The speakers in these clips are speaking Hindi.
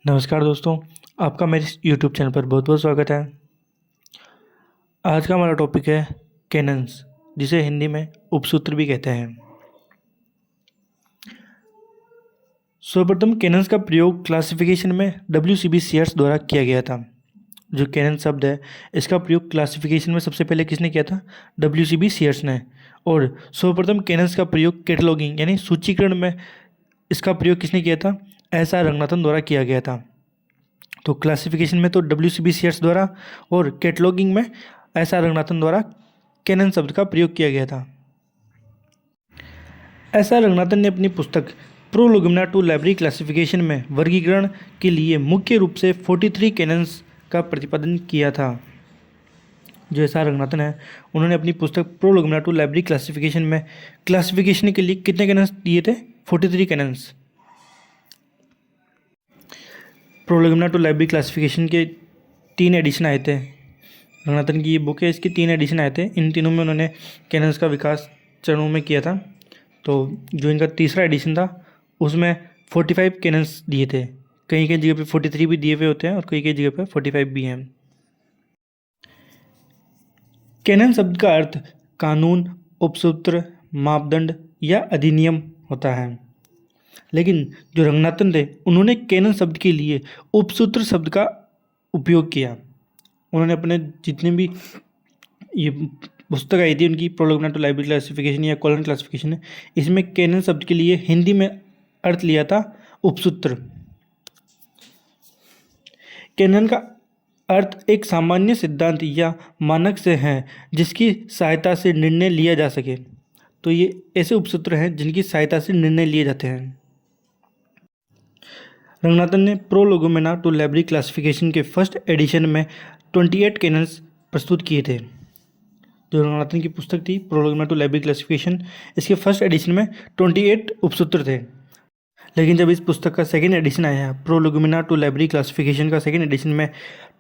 नमस्कार दोस्तों, आपका मेरे यूट्यूब चैनल पर बहुत बहुत स्वागत है। आज का हमारा टॉपिक है कैनन्स, जिसे हिंदी में उपसूत्र भी कहते हैं। सर्वप्रथम कैनन्स का प्रयोग क्लासिफिकेशन में WCB सीयर्स द्वारा किया गया था। जो कैनन शब्द है, इसका प्रयोग क्लासिफिकेशन में सबसे पहले किसने किया था? WCB सीयर्स ने। और सर्वप्रथम कैनन्स का प्रयोग कैटलॉगिंग यानी सूचीकरण में इसका प्रयोग किसने किया था? SR रंगनाथन द्वारा किया गया था। तो क्लासिफिकेशन में तो WCB सीयर्स द्वारा और कैटलॉगिंग में SR रंगनाथन द्वारा कैनन शब्द का प्रयोग किया गया था। SR रंगनाथन ने अपनी पुस्तक प्रोलोगुमिना टू लाइब्रेरी क्लासिफिकेशन में वर्गीकरण के लिए मुख्य रूप से 43 कैनन्स का प्रतिपादन किया था। जो SR रंगनाथन है, उन्होंने अपनी पुस्तक प्रोलोगुमिना टू लाइब्रेरी क्लासिफिकेशन में क्लासिफिकेशन के लिए कितने कैनन्स दिए थे? 43 कैनन्स। प्रोलोगुमिना टू लाइब्रेरी क्लासिफिकेशन के 3 एडिशन आए थे। रंगनाथन की ये बुक है, इसके 3 एडिशन आए थे। इन तीनों में उन्होंने कैनन्स का विकास चरणों में किया था। तो जो इनका तीसरा एडिशन था, उसमें 45 कैनन्स दिए थे। कहीं कहीं जगह पे 43 भी दिए हुए होते हैं और कई कई जगह पे 45 भी हैं। कैनन शब्द का अर्थ कानून, उपसूत्र, मापदंड या अधिनियम होता है। लेकिन जो रंगनाथन थे, उन्होंने कैनन शब्द के लिए उपसूत्र शब्द का उपयोग किया। उन्होंने अपने जितने भी ये पुस्तक आई थी उनकी, प्रोलोगुमिना टू लाइब्रेरी क्लासिफिकेशन या कॉलन क्लासिफिकेशन है, इसमें कैनन शब्द के लिए हिंदी में अर्थ लिया था उपसूत्र। कैनन का अर्थ एक सामान्य सिद्धांत या मानक से है जिसकी सहायता से निर्णय लिया जा सके। तो ये ऐसे उपसूत्र हैं जिनकी सहायता से निर्णय लिए जाते हैं। रंगनाथन ने प्रोलोगुमिना टू लाइब्रेरी क्लासिफिकेशन के फर्स्ट एडिशन में 28 कैनन्स प्रस्तुत किए थे। जो रंगनाथन की पुस्तक थी प्रोलोगुमिना टू लाइब्रेरी क्लासिफिकेशन, इसके फर्स्ट एडिशन में 28 उपसूत्र थे। लेकिन जब इस पुस्तक का सेकेंड एडिशन आया, प्रोलोगुमिना टू लाइब्रेरी क्लासिफिकेशन का सेकेंड एडिशन में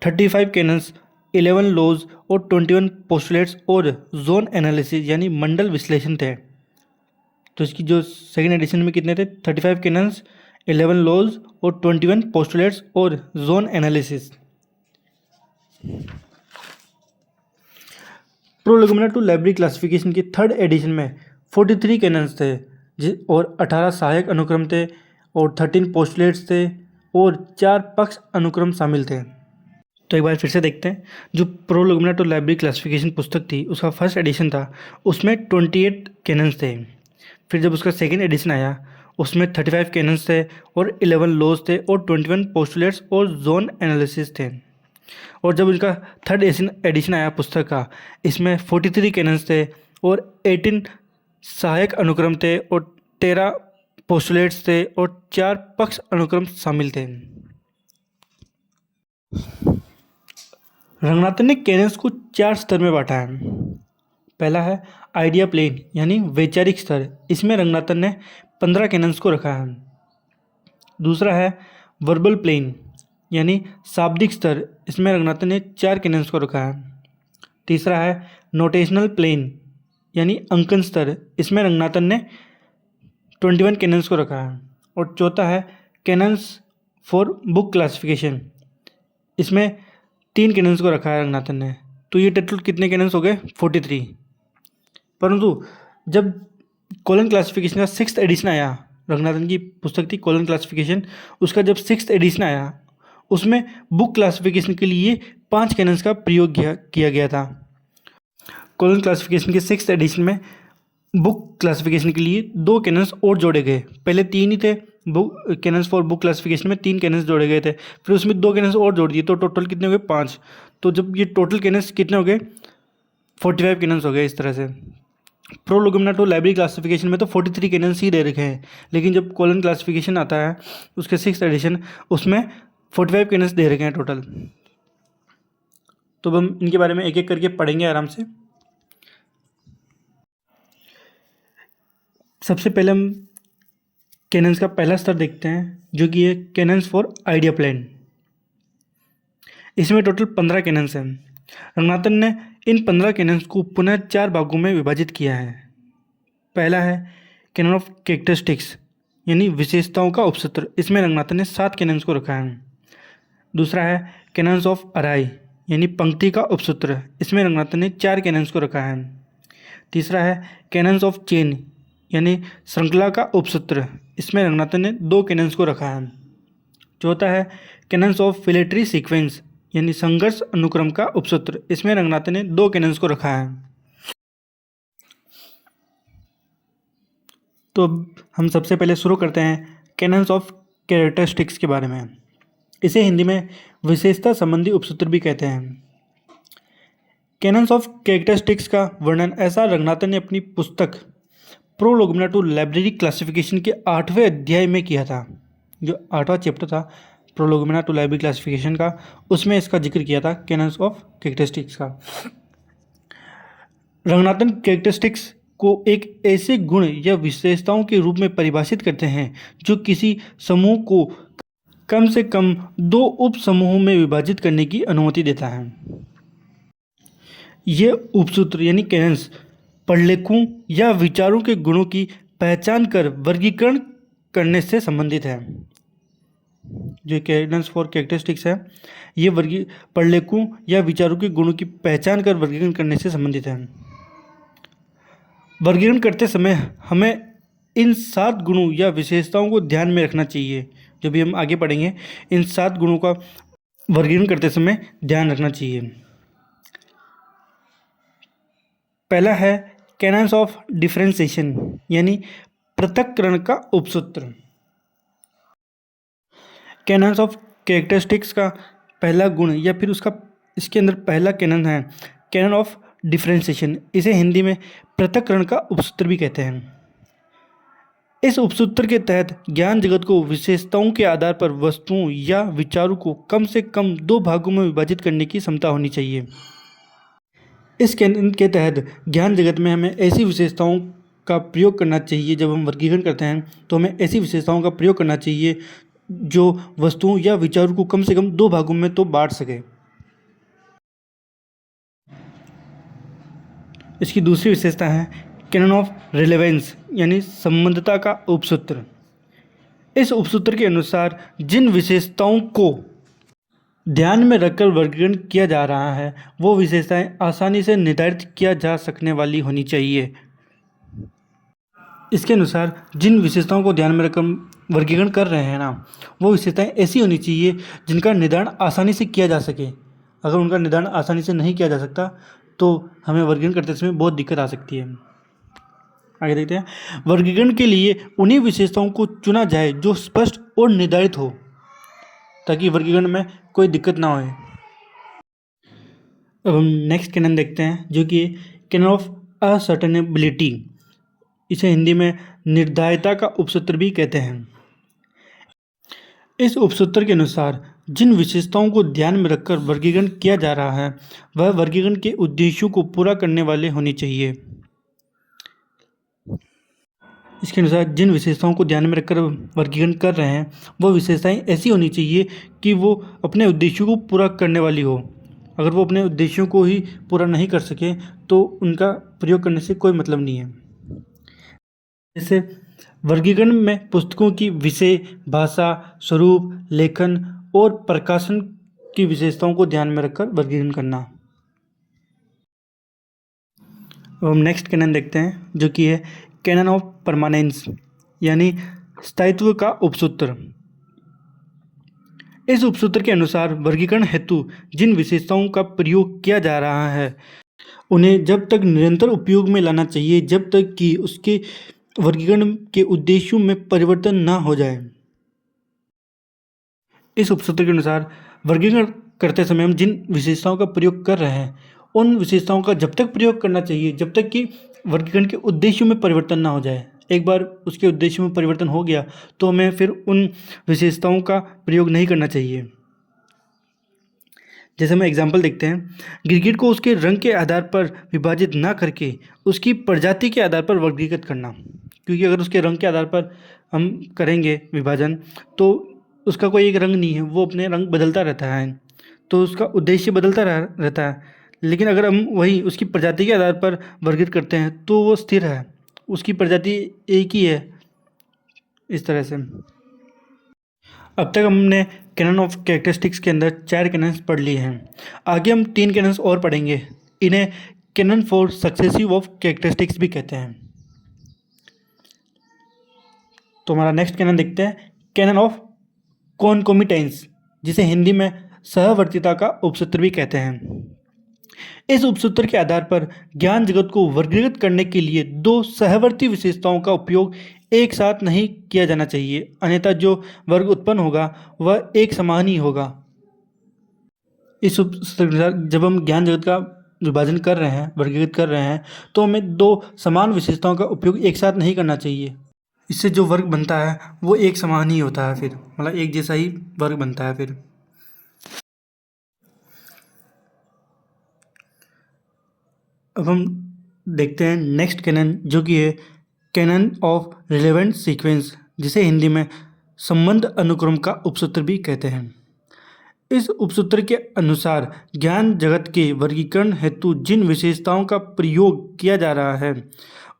35 कैनन्स, 11 लॉज और 21 पोस्टुलेट्स और जोन एनालिसिस यानी मंडल विश्लेषण थे। तो इसकी जो सेकेंड एडिशन में कितने थे? 35 कैनन्स, 11 लॉज और 21 पोस्टुलेट्स और zone analysis. Prolegomena to library classification की थर्ड एडिशन में 43 कैनन्स थे और 18 सहायक अनुक्रम थे और 13 पोस्टुलेट्स थे और 4 पक्ष अनुक्रम शामिल थे। तो एक बार फिर से देखते हैं। जो प्रोलोगुमिना टू लाइब्रेरी क्लासिफिकेशन पुस्तक थी, उसका फर्स्ट एडिशन था, उसमें 28 कैनन्स थे। फिर जब उसका सेकेंड एडिशन आया, उसमें 35 कैनन्स थे और 11 लॉज थे और 21 पोस्टुलेट्स और जोन एनालिसिस थे। और जब इनका थर्ड एडिशन आया पुस्तक का, इसमें 43 कैनन्स थे और 18 सहायक अनुक्रम थे और 13 पोस्टुलेट्स थे और 4 पक्ष अनुक्रम शामिल थे। रंगनाथन ने कैनन्स को 4 स्तर में बांटा है। पहला है आइडिया प्लेन यानी वैचारिक स्तर, इसमें रंगनाथन ने 15 कैनन्स को रखा है। दूसरा है वर्बल प्लेन यानी शाब्दिक स्तर, इसमें रंगनाथन ने 4 कैनन्स को रखा है। तीसरा है नोटेशनल प्लेन यानी अंकन स्तर, इसमें रंगनाथन ने 21 कैनन्स को रखा है। और चौथा है कैनन्स फॉर बुक क्लासिफिकेशन, इसमें 3 कैनन्स को रखा है रंगनाथन ने। तो ये टोटल कितने कैनन्स हो गए? 43। परंतु जब कॉलन क्लासिफिकेशन का 6th एडिशन आया, रंगनाथन की पुस्तक थी कॉलन क्लासिफिकेशन, उसका जब 6th एडिशन आया, उसमें बुक क्लासिफिकेशन के लिए 5 कैनन्स का प्रयोग किया गया था। कॉलन क्लासिफिकेशन के 6th एडिशन में बुक क्लासिफिकेशन के लिए 2 कैनन्स और जोड़े गए। पहले 3 ही थे, book cannons for book classification में 3 कैनन्स जोड़े गए थे, फिर उसमें 2 कैनन्स और जोड़ दिए, तो टोटल कितने हो गए? 5। तो जब ये टोटल कैनन्स कितने हो गए? 45 कैनन्स हो गए। इस तरह से प्रोलोगुमिना टू लाइब्रेरी क्लासिफिकेशन में तो 43 कैनन्स ही दे रखे हैं, लेकिन जब कॉलन क्लासिफिकेशन आता है उसके 6th एडिशन, उसमें 45 कैनन्स दे रखे हैं टोटल। तो हम इनके बारे में एक एक करके पढ़ेंगे आराम से। सबसे पहले हम कैनन्स का पहला स्तर देखते हैं, जो कि है कैनन्स फॉर आइडिया प्लेन। इसमें टोटल 15 कैनन्स हैं। रंगनाथन ने इन 15 कैनन्स को पुनः 4 भागों में विभाजित किया है। पहला है कैनन ऑफ कैरेक्टरिस्टिक्स यानी विशेषताओं का उपसूत्र, इसमें रंगनाथन ने 7 कैनन्स को रखा है। दूसरा है कैनन्स ऑफ अराई यानी पंक्ति का उपसूत्र, इसमें रंगनाथन ने 4 कैनन्स को रखा है। तीसरा है कैनन्स ऑफ चेन यानी श्रृंखला का उपसूत्र, इसमें रंगनाथन ने 2 कैनन्स को रखा है। चौथा है कैनन्स ऑफ फिलेटरी सीक्वेंस यानी संघर्ष अनुक्रम का उपसूत्र, इसमें रंगनाथन ने 2 कैनन्स को रखा है। तो हम सबसे पहले शुरू करते हैं कैनन्स ऑफ कैरेक्टरिस्टिक्स के बारे में। इसे हिंदी में विशेषता संबंधी उपसूत्र भी कहते हैं। कैनन्स ऑफ कैरेक्टरिस्टिक्स का वर्णन ऐसा रंगनाथन ने अपनी पुस्तक प्रोलोगुमेना टू लाइब्रेरी क्लासिफिकेशन के 8वें अध्याय में किया था। जो 8वां चैप्टर था प्रोलोगुमेना टू लाइब्रेरी क्लासिफिकेशन का, उसमें इसका जिक्र किया था कैनन्स ऑफ कैरेक्टरिस्टिक्स का। रंगनाथन कैरेक्टरिस्टिक्स को एक ऐसे गुण या विशेषताओं के रूप में परिभाषित करते हैं जो किसी समूह को कम से कम 2 उप समूहों में विभाजित करने की अनुमति देता है। ये उपसूत्र यानी कैनन्स प्रलेखों या विचारों के गुणों की पहचान कर वर्गीकरण करने से संबंधित है। जो कैनन्स फॉर कैरेक्टरिस्टिक्स है, ये प्रलेखों या विचारों के गुणों की पहचान कर वर्गीकरण करने से संबंधित है। वर्गीकरण करते समय हमें इन 7 गुणों या विशेषताओं को ध्यान में रखना चाहिए। जो भी हम आगे पढ़ेंगे, इन 7 गुणों का वर्गीकरण करते समय ध्यान रखना चाहिए। पहला है कैनन्स ऑफ डिफरेंशिएशन यानी पृथक्करण का उपसूत्र। कैनन्स ऑफ कैरेक्टरिस्टिक्स का पहला गुण या फिर इसके अंदर पहला कैनन है कैनन ऑफ डिफरेंशिएशन। इसे हिंदी में पृथक्करण का उपसूत्र भी कहते हैं। इस उपसूत्र के तहत ज्ञान जगत को विशेषताओं के आधार पर वस्तुओं या विचारों को कम से कम 2 भागों में विभाजित करने की क्षमता होनी चाहिए। इस कैनन के तहत ज्ञान जगत में हमें ऐसी विशेषताओं का प्रयोग करना चाहिए। जब हम वर्गीकरण करते हैं तो हमें ऐसी विशेषताओं का प्रयोग करना चाहिए जो वस्तुओं या विचारों को कम से कम 2 भागों में तो बांट सके। इसकी दूसरी विशेषता है कैनन ऑफ रिलेवेंस यानी संबंधता का उपसूत्र। इस उपसूत्र के अनुसार जिन विशेषताओं को ध्यान में रखकर वर्गीकरण किया जा रहा है वो विशेषताएं आसानी से निर्धारित किया जा सकने वाली होनी चाहिए। इसके अनुसार जिन विशेषताओं को ध्यान में रखकर वर्गीकरण कर रहे हैं ना, वो विशेषताएं ऐसी होनी चाहिए जिनका निर्धारण आसानी से किया जा सके। अगर उनका निर्धारण आसानी से नहीं किया जा सकता तो हमें वर्गीकरण करते समय बहुत दिक्कत आ सकती है। आगे देखते हैं। वर्गीकरण के लिए उन्हीं विशेषताओं को चुना जाए जो स्पष्ट और निर्धारित हो ताकि वर्गीकरण में कोई दिक्कत ना होए। अब हम नेक्स्ट कैनन देखते हैं जो कि कैनन ऑफ असर्टेनेबिलिटी। इसे हिंदी में निर्धारिता का उपसूत्र भी कहते हैं। इस उपसूत्र के अनुसार जिन विशेषताओं को ध्यान में रखकर वर्गीकरण किया जा रहा है वह वर्गीकरण के उद्देश्यों को पूरा करने वाले होने चाहिए। इसके अनुसार जिन विशेषताओं को ध्यान में रखकर वर्गीकरण कर रहे हैं वो विशेषताएं ऐसी होनी चाहिए कि वो अपने उद्देश्यों को पूरा करने वाली हो। अगर वो अपने उद्देश्यों को ही पूरा नहीं कर सके तो उनका प्रयोग करने से कोई मतलब नहीं है। जैसे वर्गीकरण में पुस्तकों की विषय, भाषा, स्वरूप, लेखन और प्रकाशन की विशेषताओं को ध्यान में रखकर वर्गीकरण करना। अब हम नेक्स्ट कैनन देखते हैं जो कि है कैनन ऑफ परमानेंस यानी स्थायित्व का उपसूत्र। इस उपसूत्र के अनुसार वर्गीकरण हेतु जिन विशेषताओं का प्रयोग किया जा रहा है उन्हें जब तक निरंतर उपयोग में लाना चाहिए जब तक कि उसके वर्गीकरण के उद्देश्यों में परिवर्तन ना हो जाए। इस उपसूत्र के अनुसार वर्गीकरण करते समय हम जिन विशेषताओं का प्रयोग कर रहे हैं उन विशेषताओं का जब तक प्रयोग करना चाहिए जब तक कि वर्गीकरण के उद्देश्यों में परिवर्तन ना हो जाए। एक बार उसके उद्देश्य में परिवर्तन हो गया तो हमें फिर उन विशेषताओं का प्रयोग नहीं करना चाहिए। जैसे हम एग्जाम्पल देखते हैं, गिरगिट को उसके रंग के आधार पर विभाजित ना करके उसकी प्रजाति के आधार पर वर्गीकृत करना, क्योंकि अगर उसके रंग के आधार पर हम करेंगे विभाजन तो उसका कोई एक रंग नहीं है, वो अपने रंग बदलता रहता है, तो उसका उद्देश्य बदलता रहता है। लेकिन अगर हम वही उसकी प्रजाति के आधार पर वर्गीकृत करते हैं तो वो स्थिर है, उसकी प्रजाति एक ही है। इस तरह से अब तक हमने कैनन ऑफ कैरेक्टरिस्टिक्स के अंदर 4 कैनन्स पढ़ लिए हैं। आगे हम 3 कैनन्स और पढ़ेंगे। इन्हें canon for successive of characteristics भी कहते हैं। तो हमारा नेक्स्ट कैनन देखते हैं, कैनन ऑफ कॉनकोमिटेंस, जिसे हिंदी में सहवर्तीता का उपसूत्र भी कहते हैं। इस उपसूत्र के आधार पर ज्ञान जगत को वर्गीकृत करने के लिए 2 सहवर्ती विशेषताओं का उपयोग एक साथ नहीं किया जाना चाहिए, अन्यथा जो वर्ग उत्पन्न होगा वह एक समान ही होगा। इस उपसूत्र के अनुसार जब हम ज्ञान जगत का विभाजन कर रहे हैं, वर्गीकृत कर रहे हैं, तो हमें 2 समान विशेषताओं का उपयोग एक साथ नहीं करना चाहिए। इससे जो वर्ग बनता है वो एक समान ही होता है, फिर मतलब एक जैसा ही वर्ग बनता है। फिर अब हम देखते हैं नेक्स्ट कैनन, जो कि है कैनन ऑफ रिलेवेंट सीक्वेंस, जिसे हिंदी में संबंध अनुक्रम का उपसूत्र भी कहते हैं। इस उपसूत्र के अनुसार ज्ञान जगत के वर्गीकरण हेतु जिन विशेषताओं का प्रयोग किया जा रहा है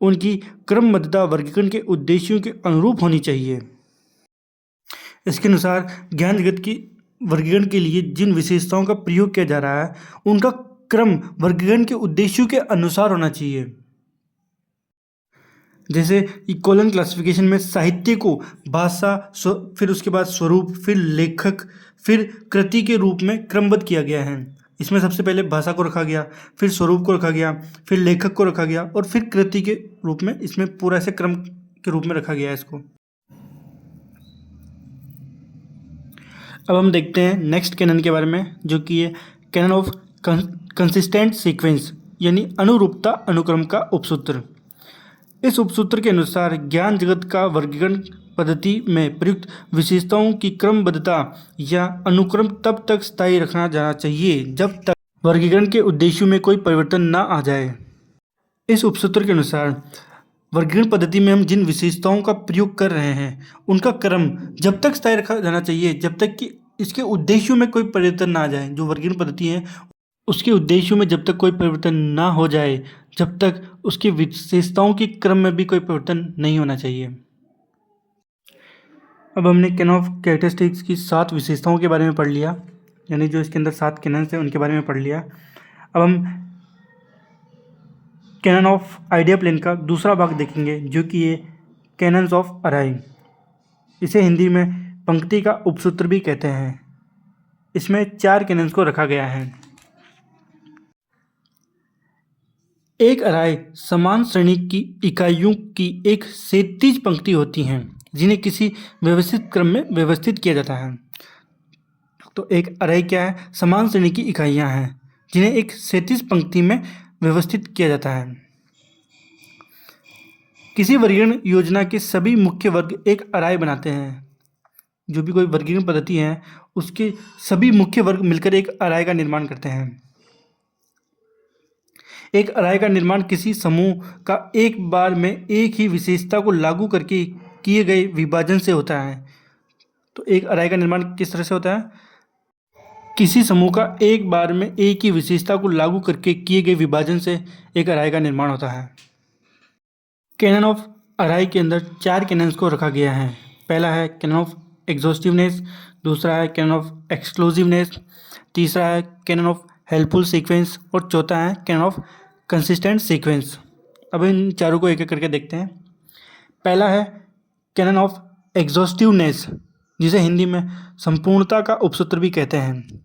उनकी क्रमबद्धता वर्गीकरण के उद्देश्यों के अनुरूप होनी चाहिए। इसके अनुसार ज्ञान जगत की वर्गीकरण के लिए जिन विशेषताओं का प्रयोग किया जा रहा है उनका क्रम वर्गीकरण के उद्देश्यों के अनुसार होना चाहिए। जैसे कॉलन क्लासिफिकेशन में साहित्य को भाषा, फिर उसके बाद स्वरूप, फिर लेखक, फिर कृति के रूप में क्रमबद्ध किया गया है। इसमें सबसे पहले भाषा को रखा गया, फिर स्वरूप को रखा गया, फिर लेखक को रखा गया और फिर कृति के रूप में, इसमें पूरा ऐसे क्रम के रूप में रखा गया है इसको। अब हम देखते हैं नेक्स्ट कैनन के बारे में, जो कि है कैनन ऑफ कंसिस्टेंट सीक्वेंस, यानी अनुरूपता अनुक्रम का उपसूत्र। इस उपसूत्र के अनुसार ज्ञान जगत का वर्गीकरण पद्धति में प्रयुक्त विशेषताओं की क्रमबद्धता या अनुक्रम तब तक स्थायी रखना जाना चाहिए जब तक वर्गीकरण के उद्देश्यों में कोई परिवर्तन न आ जाए। इस उपसूत्र के अनुसार वर्गीकरण पद्धति में हम जिन विशेषताओं का प्रयोग कर रहे हैं उनका क्रम जब तक स्थायी रखा जाना चाहिए जब तक कि इसके उद्देश्यों में कोई परिवर्तन ना आ जाए। जो वर्गीकरण पद्धति है उसके उद्देश्यों में जब तक कोई परिवर्तन ना हो जाए, जब तक उसकी विशेषताओं के क्रम में भी कोई परिवर्तन नहीं होना चाहिए। अब हमने कैनन ऑफ कैरेक्टरिस्टिक्स की 7 विशेषताओं के बारे में पढ़ लिया, यानी जो इसके अंदर 7 कैनन्स हैं उनके बारे में पढ़ लिया। अब हम कैनन ऑफ आइडिया प्लेन का दूसरा भाग देखेंगे, जो कि ये कैनन्स ऑफ अराई। इसे हिंदी में पंक्ति का उपसूत्र भी कहते हैं। इसमें 4 कैनन्स को रखा गया है। एक अराई समान श्रेणी की इकाइयों की एक क्षैतिज पंक्ति होती हैं जिन्हें किसी व्यवस्थित क्रम में व्यवस्थित किया जाता है। तो एक अराई क्या है? समान श्रेणी की इकाइयां हैं जिन्हें एक क्षैतिज पंक्ति में व्यवस्थित किया जाता है। किसी वर्गीकरण योजना के सभी मुख्य वर्ग एक अराई बनाते हैं। जो भी कोई वर्गीकरण पद्धति है उसके सभी मुख्य वर्ग मिलकर एक अराई का निर्माण करते हैं। एक अराई का निर्माण किसी समूह का एक बार में एक ही विशेषता को लागू करके किए गए विभाजन से होता है। तो एक अराई का निर्माण किस तरह से होता है? किसी समूह का एक बार में एक ही विशेषता को लागू करके किए गए विभाजन से एक अराई का निर्माण होता है। कैनन ऑफ अराई के अंदर 4 कैनन्स को रखा गया है। पहला है कैनन ऑफ एग्जॉस्टिवनेस, दूसरा है कैनन ऑफ एक्सक्लूसिवनेस, तीसरा है कैनन ऑफ हेल्पफुल सीक्वेंस और चौथा है कैनन ऑफ कंसिस्टेंट सीक्वेंस। अब इन चारों को एक एक करके देखते हैं। पहला है कैनन ऑफ एग्जॉस्टिवनेस, जिसे हिंदी में संपूर्णता का उपसूत्र भी कहते हैं।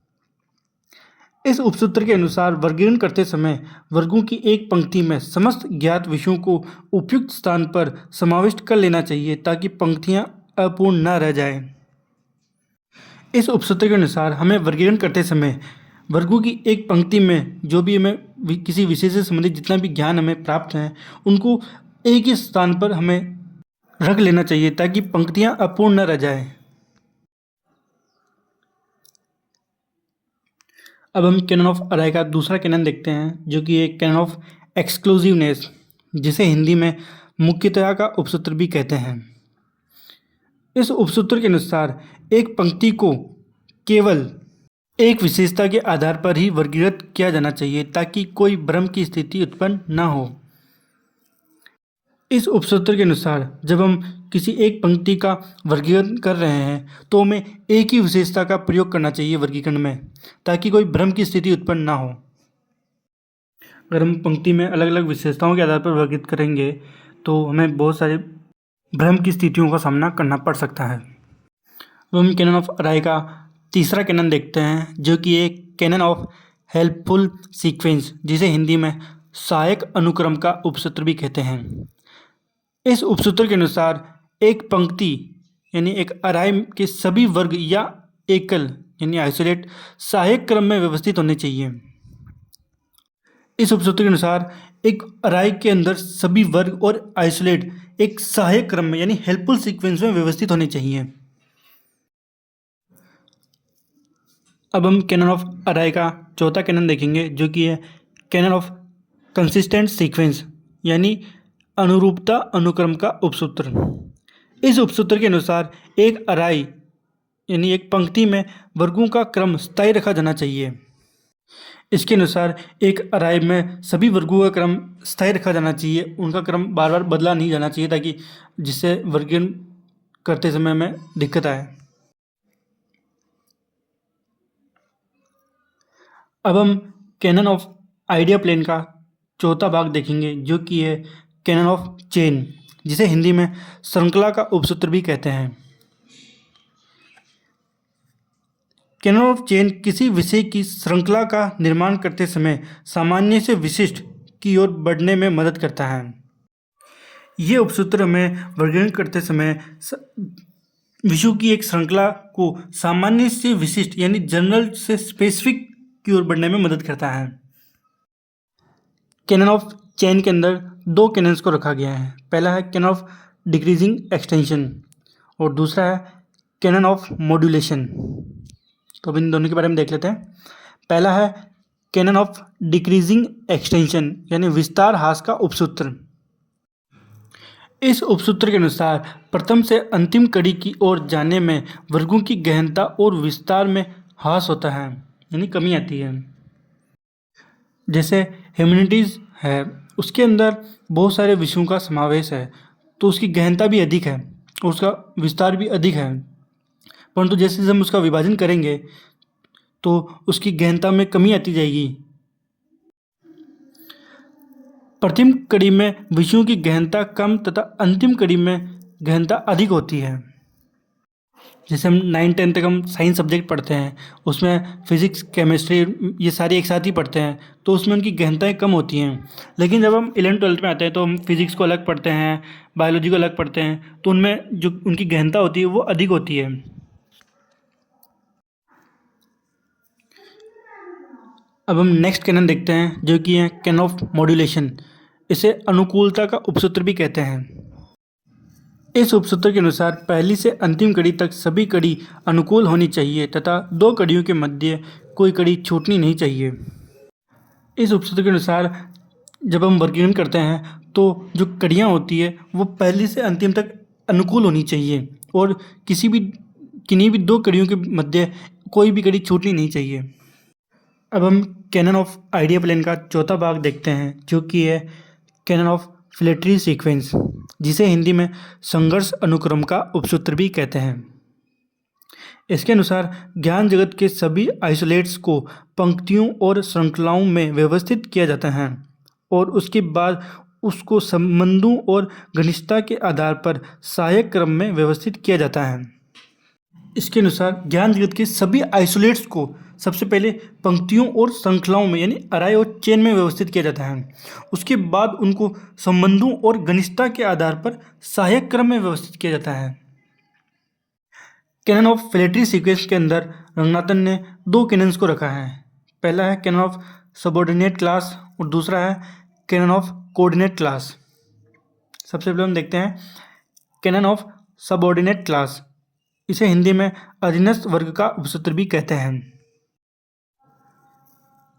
इस उपसूत्र के अनुसार वर्गीकरण करते समय वर्गों की एक पंक्ति में समस्त ज्ञात विषयों को उपयुक्त स्थान पर समाविष्ट कर लेना चाहिए ताकि पंक्तियां अपूर्ण न रह जाएं। इस उपसूत्र के अनुसार हमें वर्गीकरण करते समय वर्गों की एक पंक्ति में जो भी हमें किसी विषय से संबंधित जितना भी ज्ञान हमें प्राप्त है उनको एक ही स्थान पर हमें रख लेना चाहिए ताकि पंक्तियां अपूर्ण न रह जाएं। अब हम कैनन ऑफ अराई का दूसरा कैनन देखते हैं, जो कि एक कैनन ऑफ एक्सक्लूसिवनेस, जिसे हिंदी में मुख्यतया का उपसूत्र भी कहते हैं। इस उपसूत्र के अनुसार एक पंक्ति को केवल एक विशेषता के आधार पर ही वर्गीकृत किया जाना चाहिए ताकि कोई भ्रम की स्थिति उत्पन्न न हो। इस उपसूत्र के अनुसार जब हम किसी एक पंक्ति का वर्गीकरण कर रहे हैं तो हमें एक ही विशेषता का प्रयोग करना चाहिए वर्गीकरण में, ताकि कोई भ्रम की स्थिति उत्पन्न ना हो। अगर हम पंक्ति में अलग अलग विशेषताओं के आधार पर वर्गीकृत करेंगे तो हमें बहुत सारे भ्रम की स्थितियों का सामना करना पड़ सकता है। अब हम कैनन ऑफ अराय का तीसरा कैनन देखते हैं, जो कि एक कैनन ऑफ हेल्पफुल सीक्वेंस, जिसे हिंदी में सहायक अनुक्रम का उपसूत्र भी कहते हैं। इस उपसूत्र के अनुसार एक पंक्ति यानी एक अराय के सभी वर्ग या एकल यानी आइसोलेट सहायक क्रम में व्यवस्थित होने चाहिए। इस उपसूत्र के अनुसार एक अराय के अंदर सभी वर्ग और आइसोलेट एक सहायक क्रम में यानी हेल्पफुल सीक्वेंस में व्यवस्थित होने चाहिए। अब हम कैनन ऑफ अराय का चौथा कैनन देखेंगे, जो कि है कैनन ऑफ कंसिस्टेंट सीक्वेंस यानी अनुरूपता अनुक्रम का उपसूत्र। इस उपसूत्र के अनुसार एक अराय यानी एक पंक्ति में वर्गों का क्रम स्थायी रखा जाना चाहिए। इसके अनुसार एक अराय में सभी वर्गों का क्रम स्थायी रखा जाना चाहिए, उनका क्रम बार बार बदला नहीं जाना चाहिए, ताकि जिससे वर्गीकरण करते समय में दिक्कत आए। अब हम कैनन ऑफ आइडिया प्लेन का चौथा भाग देखेंगे, जो कि है कैनन ऑफ चेन, जिसे हिंदी में श्रृंखला का उपसूत्र भी कहते हैं। कैनन ऑफ चेन किसी विषय की श्रृंखला का निर्माण करते समय सामान्य से विशिष्ट की ओर बढ़ने में मदद करता है। ये उपसूत्र हमें वर्गीकरण करते समय विषयों की एक श्रृंखला को सामान्य से विशिष्ट यानी जनरल से स्पेसिफिक की ओर बढ़ने में मदद करता है। कैनन ऑफ चेन के अंदर दो कैनन्स को रखा गया है। पहला है कैनन ऑफ डिक्रीजिंग एक्सटेंशन और दूसरा है कैनन ऑफ मॉड्यूलेशन। तो अब इन दोनों के बारे में देख लेते हैं। पहला है कैनन ऑफ डिक्रीजिंग एक्सटेंशन यानी विस्तार ह्रास का उपसूत्र। इस उपसूत्र के अनुसार प्रथम से अंतिम कड़ी की ओर जाने में वर्गों की गहनता और विस्तार में ह्रास होता है यानी कमी आती है। जैसे ह्यूमैनिटीज़ है, उसके अंदर बहुत सारे विषयों का समावेश है, तो उसकी गहनता भी अधिक है और उसका विस्तार भी अधिक है, परंतु जैसे जैसे हम उसका विभाजन करेंगे तो उसकी गहनता में कमी आती जाएगी। प्रथम कड़ी में विषयों की गहनता कम तथा अंतिम कड़ी में गहनता अधिक होती है। जैसे हम 9-10 तक हम साइंस सब्जेक्ट पढ़ते हैं, उसमें फिजिक्स केमिस्ट्री ये सारे एक साथ ही पढ़ते हैं, तो उसमें उनकी गहनताएं कम होती हैं। लेकिन जब हम 11th-12th में आते हैं तो हम फिजिक्स को अलग पढ़ते हैं, बायोलॉजी को अलग पढ़ते हैं, तो उनमें जो उनकी गहनता होती है वो अधिक होती है। अब हम नेक्स्ट कैनन देखते हैं, जो कि है कैनन ऑफ मॉड्यूलेशन। इसे अनुकूलता का उपसूत्र भी कहते हैं। इस उपसूत्र के अनुसार पहली से अंतिम कड़ी तक सभी कड़ी अनुकूल होनी चाहिए तथा दो कड़ियों के मध्य कोई कड़ी छूटनी नहीं चाहिए। इस उपसूत्र के अनुसार जब हम वर्गीकरण करते हैं तो जो कड़ियाँ होती है वो पहली से अंतिम तक अनुकूल होनी चाहिए और किन्हीं भी दो कड़ियों के मध्य कोई भी कड़ी छूटनी नहीं चाहिए। अब हम कैनन ऑफ आइडिया प्लेन का चौथा भाग देखते हैं, जो कि है कैनन ऑफ फ्लेटरी सीक्वेंस, जिसे हिंदी में संघर्ष अनुक्रम का उपसूत्र भी कहते हैं। इसके अनुसार ज्ञान जगत के सभी आइसोलेट्स को पंक्तियों और श्रृंखलाओं में व्यवस्थित किया जाता है और उसके बाद उसको संबंधों और घनिष्ठता के आधार पर सहायक क्रम में व्यवस्थित किया जाता है। इसके अनुसार ज्ञान जगत के सभी आइसोलेट्स को सबसे पहले पंक्तियों और श्रृंखलाओं में यानी अराय और चेन में व्यवस्थित किया जाता है। उसके बाद उनको संबंधों और घनिष्ठता के आधार पर सहायक क्रम में व्यवस्थित किया जाता है। कैनन ऑफ फ्लेटरी सीक्वेंस के अंदर रंगनाथन ने दो कैनन्स को रखा है। पहला है कैनन ऑफ सबऑर्डिनेट क्लास और दूसरा है कैनन ऑफ कोऑर्डिनेट क्लास। सबसे पहले हम देखते हैं कैनन ऑफ सबऑर्डिनेट क्लास। इसे हिंदी में अधीनस्थ वर्ग का उपसूत्र भी कहते हैं।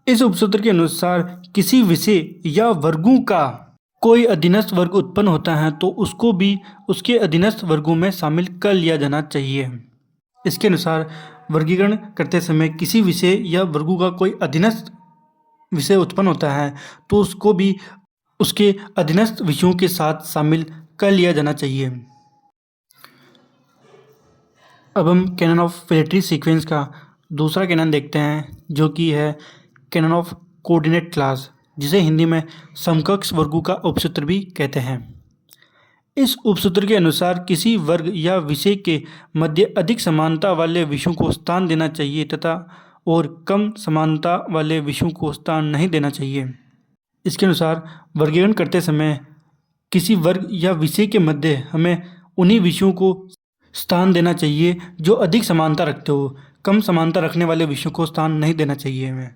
इस उपसूत्र के अनुसार किसी विषय या वर्गों का कोई अधीनस्थ वर्ग उत्पन्न होता है तो उसको भी उसके अधीनस्थ वर्गों में शामिल कर लिया जाना चाहिए। इसके अनुसार वर्गीकरण करते समय किसी विषय या वर्गों का कोई अधीनस्थ विषय उत्पन्न होता है तो उसको भी उसके अधीनस्थ विषयों के साथ शामिल कर लिया जाना चाहिए। अब हम कैनन ऑफ फिलेटरी सीक्वेंस का दूसरा कैनन देखते हैं, जो कि है कैनन ऑफ कोऑर्डिनेट क्लास, जिसे हिंदी में समकक्ष वर्गों का उपसूत्र भी कहते हैं। इस उपसूत्र के अनुसार किसी वर्ग या विषय के मध्य अधिक समानता वाले विषयों को स्थान देना चाहिए तथा और कम समानता वाले विषयों को स्थान नहीं देना चाहिए। इसके अनुसार वर्गीकरण करते समय किसी वर्ग या विषय के मध्य हमें उन्हीं विषयों को स्थान देना चाहिए जो अधिक समानता रखते हो। कम समानता रखने वाले विषयों को स्थान नहीं देना चाहिए हमें।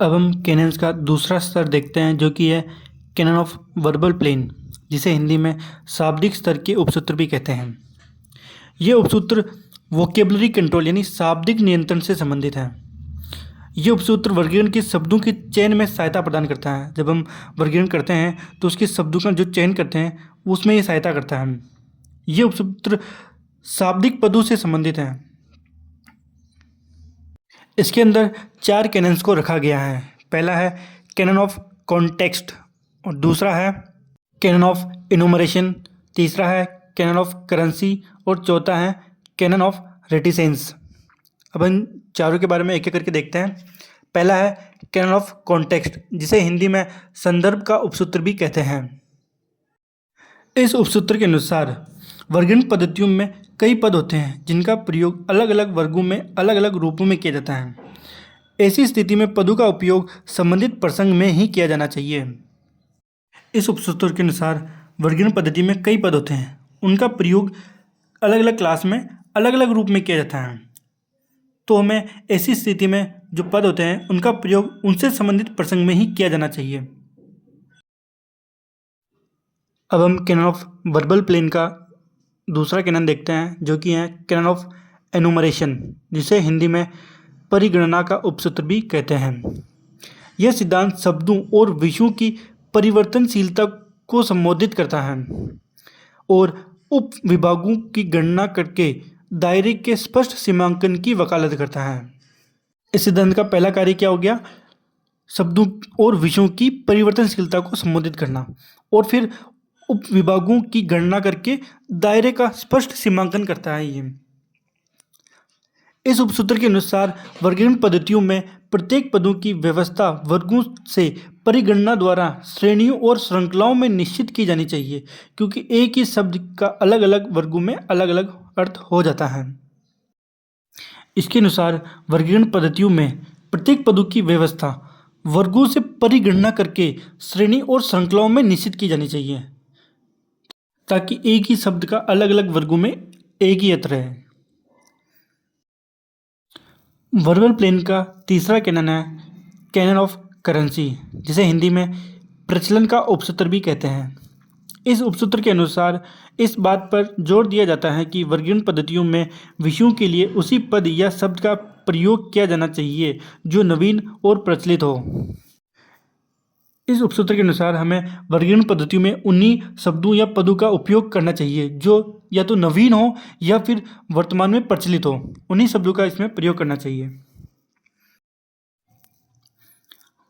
अब हम कैनन्स का दूसरा स्तर देखते हैं, जो कि है कैनन ऑफ वर्बल प्लेन, जिसे हिंदी में शाब्दिक स्तर के उपसूत्र भी कहते हैं। ये उपसूत्र वोकेबलरी कंट्रोल यानी शाब्दिक नियंत्रण से संबंधित है। ये उपसूत्र वर्गीकरण के शब्दों के चयन में सहायता प्रदान करता है। जब हम वर्गीकरण करते हैं तो उसके शब्दों का जो चयन करते हैं उसमें ये सहायता करता है। ये उपसूत्र शाब्दिक पदों से संबंधित है। इसके अंदर 4 कैनन्स को रखा गया है। पहला है कैनन ऑफ कॉन्टेक्स्ट, और दूसरा है कैनन ऑफ इनुमरेशन, तीसरा है कैनन ऑफ करेंसी और चौथा है कैनन ऑफ रेटिसेंस। अब इन चारों के बारे में एक एक करके देखते हैं। पहला है कैनन ऑफ कॉन्टेक्स्ट, जिसे हिंदी में संदर्भ का उपसूत्र भी कहते हैं। इस उपसूत्र के अनुसार वर्गीकरण पद्धतियों में कई पद होते हैं जिनका प्रयोग अलग अलग वर्गों में अलग अलग रूपों में किया जाता है। ऐसी स्थिति में पदों का उपयोग संबंधित प्रसंग में ही किया जाना चाहिए। इस उपसूत्र के अनुसार वर्गीकरण पद्धति में कई पद होते हैं, उनका प्रयोग अलग अलग क्लास में अलग अलग रूप में किया जाता है। तो हमें ऐसी स्थिति में जो पद होते हैं उनका प्रयोग उनसे संबंधित प्रसंग में ही किया जाना चाहिए। अब हम कैनन ऑफ वर्बल प्लेन का दूसरा कैनन देखते हैं, जो कि है कैनन ऑफ एनुमरेशन, जिसे हिंदी में परिगणना का उपसूत्र भी कहते हैं। यह सिद्धांत शब्दों और विषयों की परिवर्तनशीलता को संबोधित करता है और उप विभागों की गणना करके दायरे के स्पष्ट सीमांकन की वकालत करता है। इस सिद्धांत का पहला कार्य क्या हो गया? शब्दों और विषयों की परिवर्तनशीलता को संबोधित करना, और फिर उप विभागों की गणना करके दायरे का स्पष्ट सीमांकन करता है। ये इस उपसूत्र के अनुसार वर्गीकरण पद्धतियों में प्रत्येक पदों की व्यवस्था वर्गों से परिगणना द्वारा श्रेणियों और श्रृंखलाओं में निश्चित की जानी चाहिए, क्योंकि एक ही शब्द का अलग अलग वर्गों में अलग अलग अर्थ हो जाता है। इसके अनुसार वर्गीकरण पद्धतियों में प्रत्येक पदों की व्यवस्था वर्गों से परिगणना करके श्रेणी और श्रृंखलाओं में निश्चित की जानी चाहिए, ताकि एक ही शब्द का अलग अलग वर्गों में एक ही अर्थ रहे। वर्बल प्लेन का तीसरा कैनन है कैनन ऑफ करेंसी, जिसे हिंदी में प्रचलन का उपसूत्र भी कहते हैं। इस उपसूत्र के अनुसार इस बात पर जोर दिया जाता है कि वर्गीकरण पद्धतियों में विषयों के लिए उसी पद या शब्द का प्रयोग किया जाना चाहिए जो नवीन और प्रचलित हो। इस उपसूत्र के अनुसार हमें वर्गीकरण पद्धतियों में उन्हीं शब्दों या पदों का उपयोग करना चाहिए जो या तो नवीन हो या फिर वर्तमान में प्रचलित हो। उन्हीं शब्दों का इसमें प्रयोग करना चाहिए।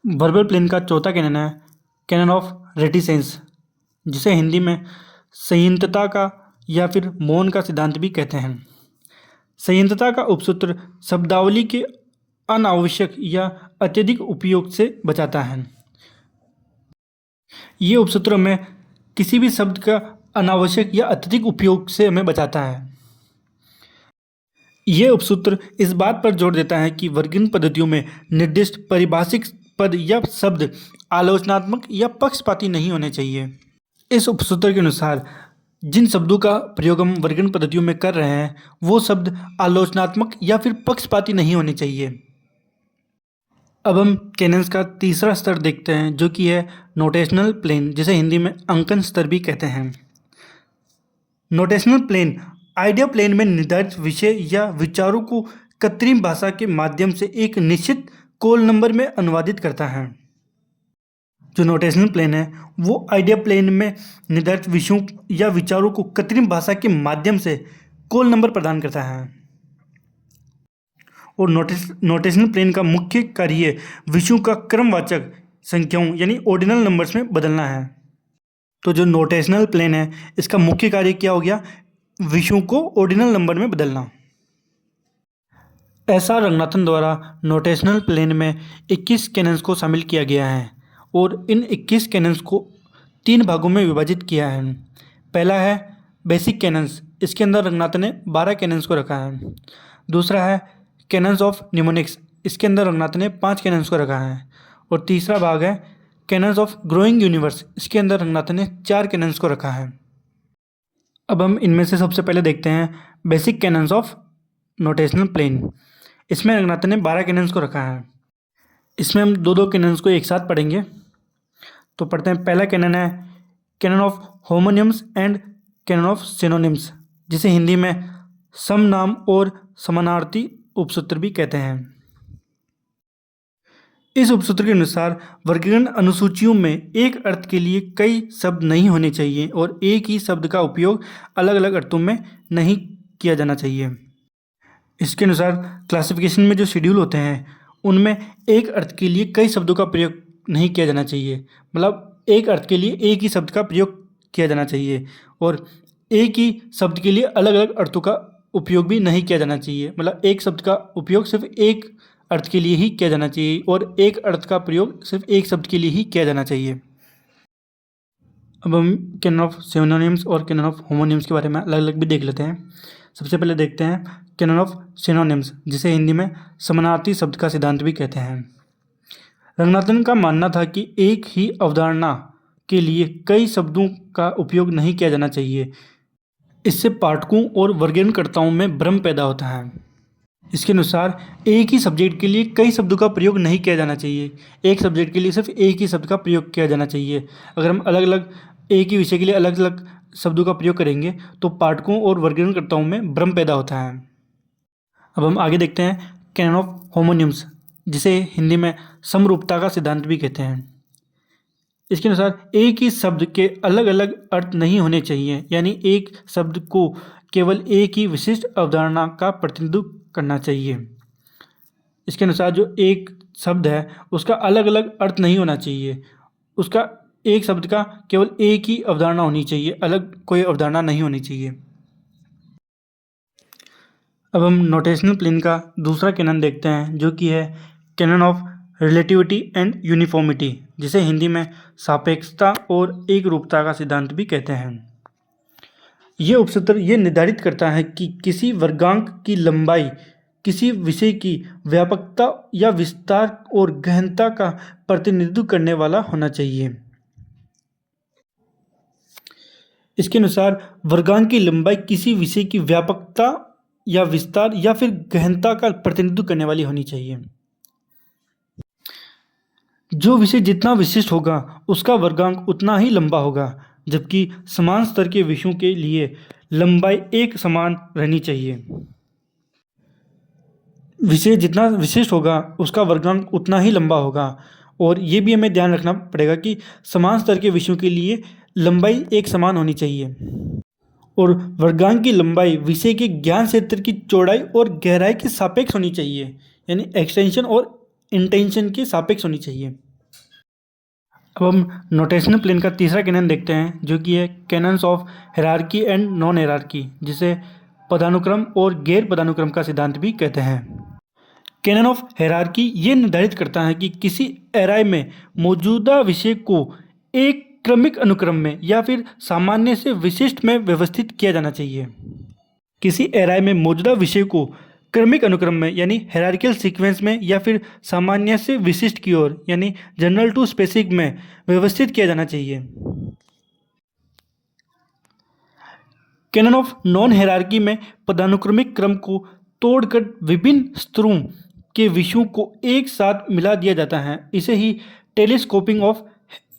वर्बल प्लेन का चौथा कैनन है कैनन ऑफ रेटिसेंस, जिसे हिंदी में संयंत्रता का या फिर मौन का सिद्धांत भी कहते हैं। संयंत्रता का उपसूत्र शब्दावली के अनावश्यक या अत्यधिक उपयोग से बचाता है। ये उपसूत्र हमें किसी भी शब्द का अनावश्यक या अत्यधिक उपयोग से हमें बचाता है। यह उपसूत्र इस बात पर जोर देता है कि वर्गीकरण पद्धतियों में निर्दिष्ट परिभाषिक पद या शब्द आलोचनात्मक या पक्षपाती नहीं होने चाहिए। इस उपसूत्र के अनुसार जिन शब्दों का प्रयोग हम वर्गीकरण पद्धतियों में कर रहे हैं वो शब्द आलोचनात्मक या फिर पक्षपाती नहीं होने चाहिए। अब हम कैनन्स का तीसरा स्तर देखते हैं, जो कि है नोटेशनल प्लेन, जिसे हिंदी में अंकन स्तर भी कहते हैं। नोटेशनल प्लेन आइडिया प्लेन में निर्धारित विषय या विचारों को कृत्रिम भाषा के माध्यम से एक निश्चित कॉल नंबर में अनुवादित करता है। जो नोटेशनल प्लेन है वो आइडिया प्लेन में निर्धारित विषयों या विचारों को कृत्रिम भाषा के माध्यम से कॉल नंबर प्रदान करता है। और नोटेशनल प्लेन का मुख्य कार्य विषयों का क्रमवाचक संख्याओं यानी ऑर्डिनल नंबर्स में बदलना है। तो जो नोटेशनल प्लेन है इसका मुख्य कार्य क्या हो गया, विषयों को ऑर्डिनल नंबर में बदलना। एस.आर. रंगनाथन द्वारा नोटेशनल प्लेन में 21 कैनन्स को शामिल किया गया है और इन 21 कैनन्स को 3 भागों में विभाजित किया है। पहला है बेसिक कैनन्स, इसके अंदर रंगनाथन ने 12 कैनन्स को रखा है। दूसरा है कैनन्स ऑफ निमोनिक्स, इसके अंदर रंगनाथन ने 5 कैनन्स को रखा है। और तीसरा भाग है कैनन्स ऑफ ग्रोइंग यूनिवर्स, इसके अंदर रंगनाथन ने 4 कैनन्स को रखा है। अब हम इनमें से सबसे पहले देखते हैं basic canons of notational plane. इसमें रंगनाथन ने 12 कैनन्स को रखा है। इसमें हम दो दो कैनन्स को एक साथ पढ़ेंगे। तो पढ़ते हैं। पहला कैनन है canon of homonyms and canon of synonyms, जिसे हिंदी में समनाम और समानार्थी उपसूत्र भी कहते हैं। इस उपसूत्र के अनुसार वर्गीकरण अनुसूचियों में एक अर्थ के लिए कई शब्द नहीं होने चाहिए और एक ही शब्द का उपयोग अलग अलग अर्थों में नहीं किया जाना चाहिए। इसके अनुसार क्लासिफिकेशन में जो शेड्यूल होते हैं उनमें एक अर्थ के लिए कई शब्दों का प्रयोग नहीं किया जाना चाहिए, मतलब एक अर्थ के लिए एक ही शब्द का प्रयोग किया जाना चाहिए और एक ही शब्द के लिए अलग अलग अर्थों का उपयोग भी नहीं किया जाना चाहिए, मतलब एक शब्द का उपयोग सिर्फ एक अर्थ के लिए ही किया जाना चाहिए और एक अर्थ का प्रयोग सिर्फ एक शब्द के लिए ही किया जाना चाहिए। अब हम कैनन ऑफ सिनोनिम्स और कैनन ऑफ होमोनिम्स के बारे में अलग अलग भी देख लेते हैं। सबसे पहले देखते हैं कैनन ऑफ सिनोनिम्स, जिसे हिंदी में समानार्थी शब्द का सिद्धांत भी कहते हैं। रंगनाथन का मानना था कि एक ही अवधारणा के लिए कई शब्दों का उपयोग नहीं किया जाना चाहिए, इससे पाठकों और वर्गीकरणकर्ताओं में भ्रम पैदा होता है। इसके अनुसार एक ही सब्जेक्ट के लिए कई शब्दों का प्रयोग नहीं किया जाना चाहिए, एक सब्जेक्ट के लिए सिर्फ एक ही शब्द का प्रयोग किया जाना चाहिए। अगर हम अलग अलग एक ही विषय के लिए अलग अलग शब्दों का प्रयोग करेंगे तो पाठकों और वर्गीकरणकर्ताओं में भ्रम पैदा होता है। अब हम आगे देखते हैं कैनन ऑफ होमोनिम्स, जिसे हिंदी में समरूपता का सिद्धांत भी कहते हैं। इसके अनुसार एक ही शब्द के अलग अलग अर्थ नहीं होने चाहिए, यानी एक शब्द को केवल एक ही विशिष्ट अवधारणा का प्रतिनिधित्व करना चाहिए। इसके अनुसार जो एक शब्द है उसका अलग अलग अर्थ नहीं होना चाहिए, उसका एक शब्द का केवल एक ही अवधारणा होनी चाहिए, अलग कोई अवधारणा नहीं होनी चाहिए। अब हम नोटेशनल प्लेन का दूसरा कैनन देखते हैं, जो कि है canon of relativity and uniformity, जिसे हिंदी में सापेक्षता और एक रूपता का सिद्धांत भी कहते हैं। ये उपसूत्र ये निर्धारित करता है कि किसी वर्गांक की लंबाई किसी विषय की व्यापकता या विस्तार और गहनता का प्रतिनिधित्व करने वाला होना चाहिए। इसके अनुसार वर्गांक की लंबाई किसी विषय की व्यापकता या विस्तार या फिर गहनता का प्रतिनिधित्व करने वाली होनी चाहिए। जो विषय जितना विशिष्ट होगा उसका वर्गांक उतना ही लंबा होगा, जबकि समान स्तर के विषयों के लिए लंबाई एक समान रहनी चाहिए। विषय जितना विशिष्ट होगा उसका वर्गांक उतना ही लंबा होगा, और ये भी हमें ध्यान रखना पड़ेगा कि समान स्तर के विषयों के लिए लंबाई एक समान होनी चाहिए, और वर्गांक की लंबाई विषय के ज्ञान क्षेत्र की चौड़ाई और गहराई के सापेक्ष होनी चाहिए, यानी एक्सटेंशन और इंटेंशन के सापेक्ष होनी चाहिए। अब हम नोटेशनल प्लेन का तीसरा कैनन देखते हैं, जो कि है cannons of hierarchy and non hierarchy, जिसे पदानुक्रम और गैर पदानुक्रम का सिद्धांत भी कहते हैं। कैनन ऑफ हायरार्की ये निर्धारित करता है कि किसी एराय में मौजूदा विषय को एक क्रमिक अनुक्रम में या फिर सामान्य से विशिष्ट में व्यवस्थित किया जाना चाहिए। किसी एराय में मौजूदा विषय को क्रमिक अनुक्रम में यानी हायरार्किकल सीक्वेंस में या फिर सामान्य से विशिष्ट की ओर यानी जनरल टू स्पेसिफिक में व्यवस्थित किया जाना चाहिए। कैनन ऑफ नॉन हायरार्की में पदानुक्रमिक क्रम को तोड़कर विभिन्न स्तरों के विषयों को एक साथ मिला दिया जाता है, इसे ही टेलीस्कोपिंग ऑफ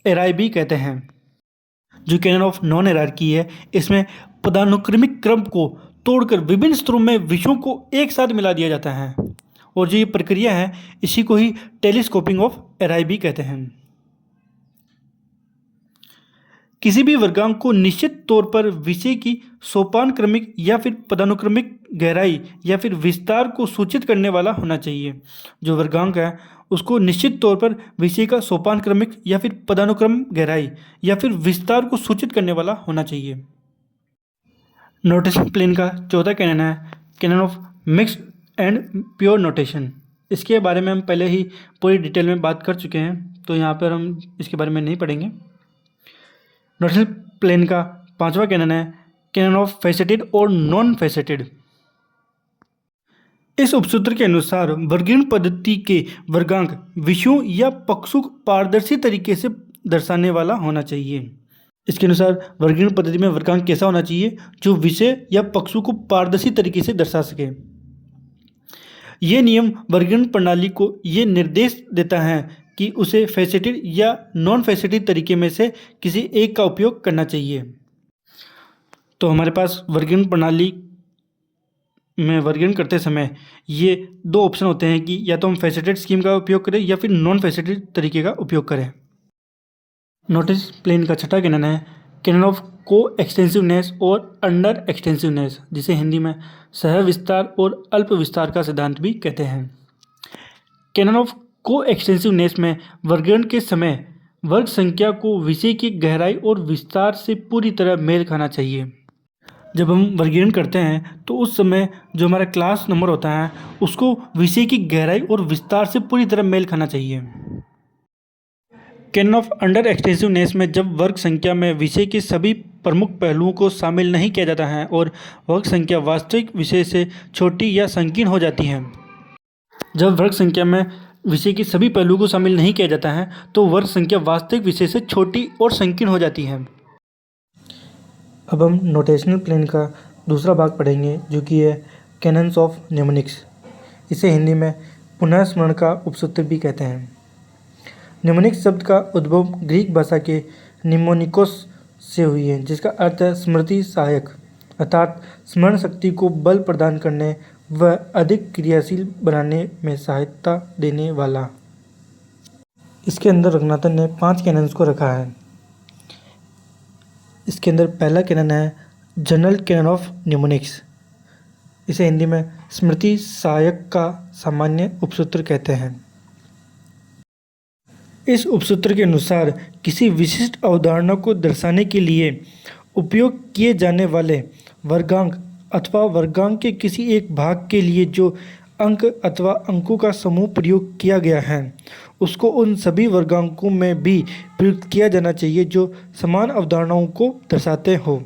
एराय भी कहते हैं। जो कैनन ऑफ नॉन हायरार्की है इसमें पदानुक्रमिक क्रम को तोड़कर विभिन्न स्तरों में विषयों को एक साथ मिला दिया जाता है, और जो ये प्रक्रिया है इसी को ही टेलीस्कोपिंग ऑफ एराय भी कहते हैं। किसी भी वर्गांक को निश्चित तौर पर विषय की सोपान क्रमिक या फिर पदानुक्रमिक गहराई या फिर विस्तार को सूचित करने वाला होना चाहिए। जो वर्गांक है उसको निश्चित तौर पर विषय का सोपान क्रमिक या फिर पदानुक्रम गहराई या फिर विस्तार को सूचित करने वाला होना चाहिए। नोटेशन प्लेन का चौथा कैनन है canon of mixed and pure notation. इसके बारे में हम पहले ही पूरी डिटेल में बात कर चुके हैं, तो यहाँ पर हम इसके बारे में नहीं पढ़ेंगे। नोटेशन प्लेन का पांचवा कैनन है कैनन ऑफ फैसेटेड और नॉन फैसेटेड। इस उपसूत्र के अनुसार वर्गीकरण पद्धति के वर्गांक विषयों या पक्षों को पारदर्शी तरीके से दर्शाने वाला होना चाहिए। इसके अनुसार वर्गीकरण पद्धति में वर्गांक कैसा होना चाहिए, जो विषय या पक्षों को पारदर्शी तरीके से दर्शा सके। ये नियम वर्गीकरण प्रणाली को ये निर्देश देता है कि उसे फैसेटेड या नॉन फैसेटेड तरीके में से किसी एक का उपयोग करना चाहिए। तो हमारे पास वर्गीकरण प्रणाली में वर्गीकरण करते समय ये दो ऑप्शन होते हैं कि या तो हम फैसेटेड स्कीम का उपयोग करें या फिर नॉन फैसेटेड तरीके का उपयोग करें। नोटिस प्लेन का छठा कैनन है कैनन ऑफ को एक्सटेंसिवनेस और अंडर एक्सटेंसिवनेस, जिसे हिंदी में सह विस्तार और अल्प विस्तार का सिद्धांत भी कहते हैं। कैनन ऑफ को एक्सटेंसिवनेस में वर्गीकरण के समय वर्ग संख्या को विषय की गहराई और विस्तार से पूरी तरह मेल खाना चाहिए। जब हम वर्गीकरण करते हैं तो उस समय जो हमारा क्लास नंबर होता है उसको विषय की गहराई और विस्तार से पूरी तरह मेल खाना चाहिए। कैनन ऑफ अंडर एक्सटेंसिवनेस में जब वर्ग संख्या में विषय के सभी प्रमुख पहलुओं को शामिल नहीं किया जाता है और वर्ग संख्या वास्तविक विषय से छोटी या संकीर्ण हो जाती है। जब वर्ग संख्या में विषय के सभी पहलुओं को शामिल नहीं किया जाता है तो वर्ग संख्या वास्तविक विषय से छोटी और संकीर्ण हो जाती है। अब हम नोटेशनल प्लेन का दूसरा भाग पढ़ेंगे, जो कि है कैनन्स ऑफ न्यूमोनिक्स। इसे हिंदी में पुनः स्मरण का उपसूत्र भी कहते हैं। न्यूमोनिक्स शब्द का उद्भव ग्रीक भाषा के निमोनिकोस से हुई है, जिसका अर्थ है स्मृति सहायक, अर्थात स्मरण शक्ति को बल प्रदान करने व अधिक क्रियाशील बनाने में सहायता देने वाला। इसके अंदर रघुनाथन ने 5 कैनन्स को रखा है। इसके अंदर पहला कैनन है जनरल कैनन ऑफ न्यूमोनिक्स। इसे हिंदी में स्मृति सहायक का सामान्य उपसूत्र कहते हैं। इस उपसूत्र के अनुसार किसी विशिष्ट अवधारणा को दर्शाने के लिए उपयोग किए जाने वाले वर्गांक अथवा वर्गांक के किसी एक भाग के लिए जो अंक अथवा अंकों का समूह प्रयोग किया गया है उसको उन सभी वर्गांकों में भी प्रयुक्त किया जाना चाहिए जो समान अवधारणाओं को दर्शाते हो।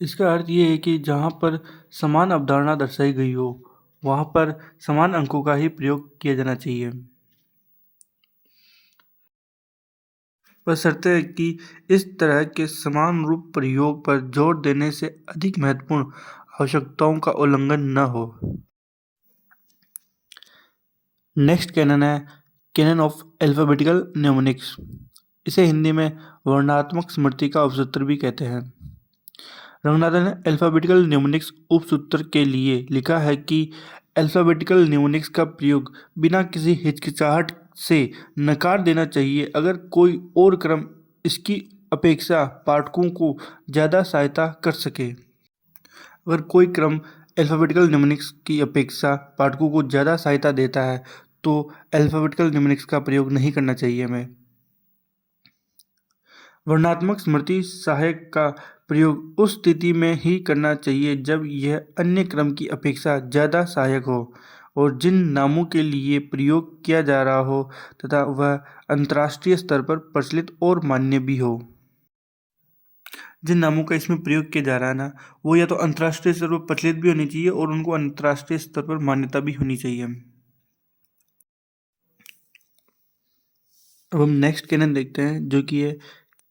इसका अर्थ ये है कि जहाँ पर समान अवधारणा दर्शाई गई हो वहाँ पर समान अंकों का ही प्रयोग किया जाना चाहिए, बशर्ते कि इस तरह के समान रूप प्रयोग पर जोर देने से अधिक महत्वपूर्ण आवश्यकताओं का उल्लंघन न हो। नेक्स्ट कैनन है कैनन ऑफ अल्फाबेटिकल न्यूमोनिक्स। इसे हिंदी में वर्णात्मक स्मृति का उपसूत्र भी कहते हैं। रघुनाथन ने अल्फाबेटिकल न्यूमोनिक्स उपसूत्र के लिए लिखा है कि अल्फाबेटिकल न्यूमोनिक्स का प्रयोग बिना किसी हिचकिचाहट से नकार देना चाहिए अगर कोई और क्रम इसकी अपेक्षा पाठकों को ज़्यादा सहायता कर सके। अगर कोई क्रम अल्फाबेटिकल न्यूमोनिक्स की अपेक्षा पाठकों को ज़्यादा सहायता देता है तो अल्फाबेटिकल न्यूमोनिक्स का प्रयोग नहीं करना चाहिए हमें। वर्णात्मक स्मृति सहायक का प्रयोग उस स्थिति में ही करना चाहिए जब यह अन्य क्रम की अपेक्षा ज़्यादा सहायक हो और जिन नामों के लिए प्रयोग किया जा रहा हो तथा वह अंतर्राष्ट्रीय स्तर पर प्रचलित और मान्य भी हो। जिन नामों का इसमें प्रयोग किया जा रहा है ना, वो या तो अंतर्राष्ट्रीय स्तर पर प्रचलित भी होनी चाहिए और उनको अंतर्राष्ट्रीय स्तर पर मान्यता भी होनी चाहिए। अब हम नेक्स्ट कैनन देखते हैं, जो कि है